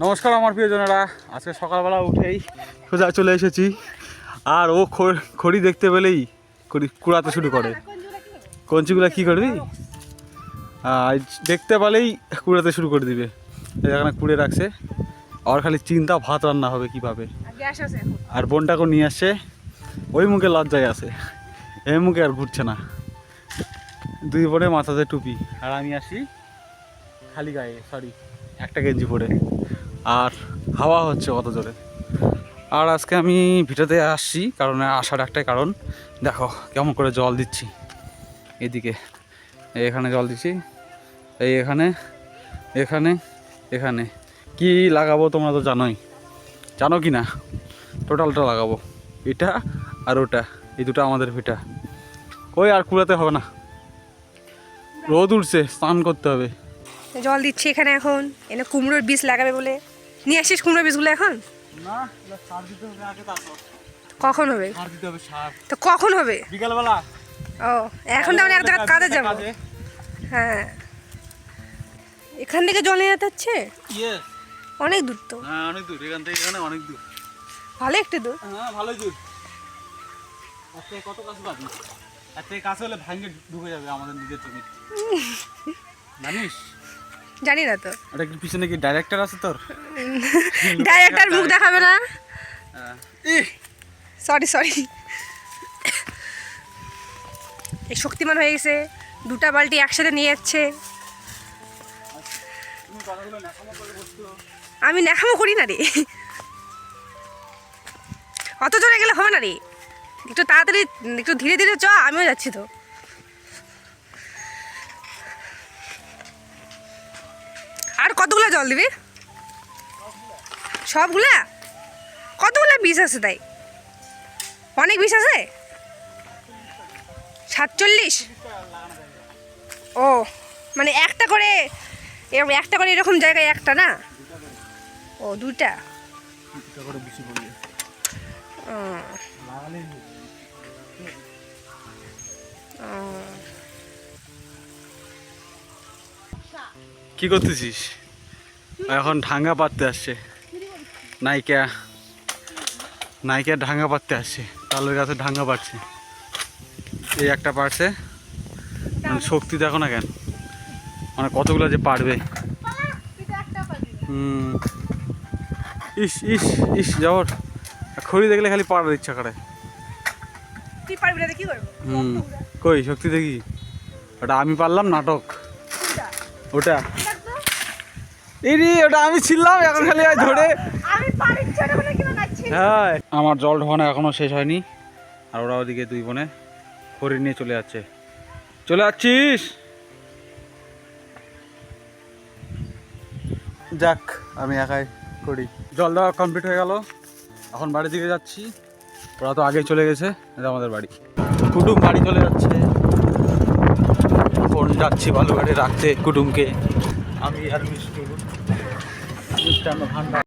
নমস্কার আমার প্রিয়জনেরা, আজকে সকালবেলা উঠেই সোজা চলে এসেছি। আর ও খড়ি দেখতে পেলেই কুড়াতে শুরু করে। কঞ্চিগুলা কী করবি? দেখতে পেলেই কুড়াতে শুরু করে দিবে। এখানে কুড়ে রাখছে, আর খালি চিন্তা ভাত রান্না হবে কীভাবে। আর বোনটাকে নিয়ে আসছে, ওই মুখে লজ্জায় আছে, এই মুখে আর ঘুরছে না। দুই বোনে মাথাতে টুপি, আর আমি আসি খালি গায়ে, সরি একটা গেঞ্জি পরে। আর হাওয়া হচ্ছে কত জোরে। আর আজকে আমি ভিটাতে আসছি কারণ আসার একটাই কারণ, দেখো কেমন করে জল দিচ্ছি। এদিকে এখানে জল দিচ্ছি, এই এখানে এখানে এখানে কি লাগাবো তোমরা তো জানোই, জানো কি না? টোটালটা লাগাবো, এটা আর ওটা, এই দুটো আমাদের ভিটা। ওই আর কুড়াতে হবে না, রোদ উঠছে, স্নান করতে হবে। জল দিচ্ছি এখানে এখন। এনে কুমড়োর বীজ লাগাবে বলে নিয়ে আসিস কুমড়োর বীজগুলো এখন? না, সার দিতে হবে আগে, তারপর কখন হবে? সার দিতে হবে। সার তো কখন হবে? বিকালবেলা। ও এখন তো আমি এক জায়গায় কাজে যাবো। হ্যাঁ, এখান থেকে জল নিয়ে যেতে হচ্ছে? অনেক দূর তো। হ্যাঁ অনেক দূর, এখান থেকে এখানে অনেক দূর। ভালো একটু দূর। হ্যাঁ ভালোই দূর। আজকে কত কাছে পাবি? আজকে কাছে হলে ভাঙে ঢুকে যাবে আমাদের নিজের জমি, জানিস? জানি না তো। ওটা কি পিছনে কি ডাইরেক্টর আছে তোর? ডাইরেক্টর মুখ দেখাবে না। সরি সরি, এই শক্তিমান হয়ে গেছে, দুটা বালতি একসাথে নিয়ে যাচ্ছে। আমি ন্যাকামো করি না রে, অত জোরে গেলে হবে না রে, একটু তাড়াতাড়ি একটু ধীরে ধীরে চ, আমিও যাচ্ছি তো। আর কতগুলা জল দিবি? সবগুলা? কতগুলা বীজ আছে তাই? অনেক বীজ আছে? 47? ও মানে একটা করে এরকম জায়গায় একটা না? ও দুটা। কি করতেছিস? এখন ঢাঙ্গা পাততে আসছে নায়িকা ঢাঙ্গা পাততে আসছে, তালের গাছে ঢাঙ্গা পাড়ছে। এই একটা পারছে, মানে শক্তি দেখো না কেন, মানে কতগুলো যে পারবে। ইস ইস ইস যাওয়ার খড়ি দেখলে খালি পাড়ার ইচ্ছা করে। কই শক্তি দেখি? ওটা আমি পারলাম নাটক, ওটা ওটা আমি ছিলাম, এখন খালি ধরে। হ্যাঁ আমার জল ঢোকানো এখনো শেষ হয়নি, আর ওরা ওদিকে দুই বোনে খড়ি নিয়ে চলে যাচ্ছিস? যাক আমি একাই করি। জল দেওয়া কমপ্লিট হয়ে গেল, এখন বাড়ির দিকে যাচ্ছি। ওরা তো আগেই চলে গেছে, এটা আমাদের বাড়ি। কুটুম বাড়ি চলে যাচ্ছে, ফোন যাচ্ছি বালুঘাটে রাখতে কুটুমকে। আমি আর মিষ্টি ভান্ডার।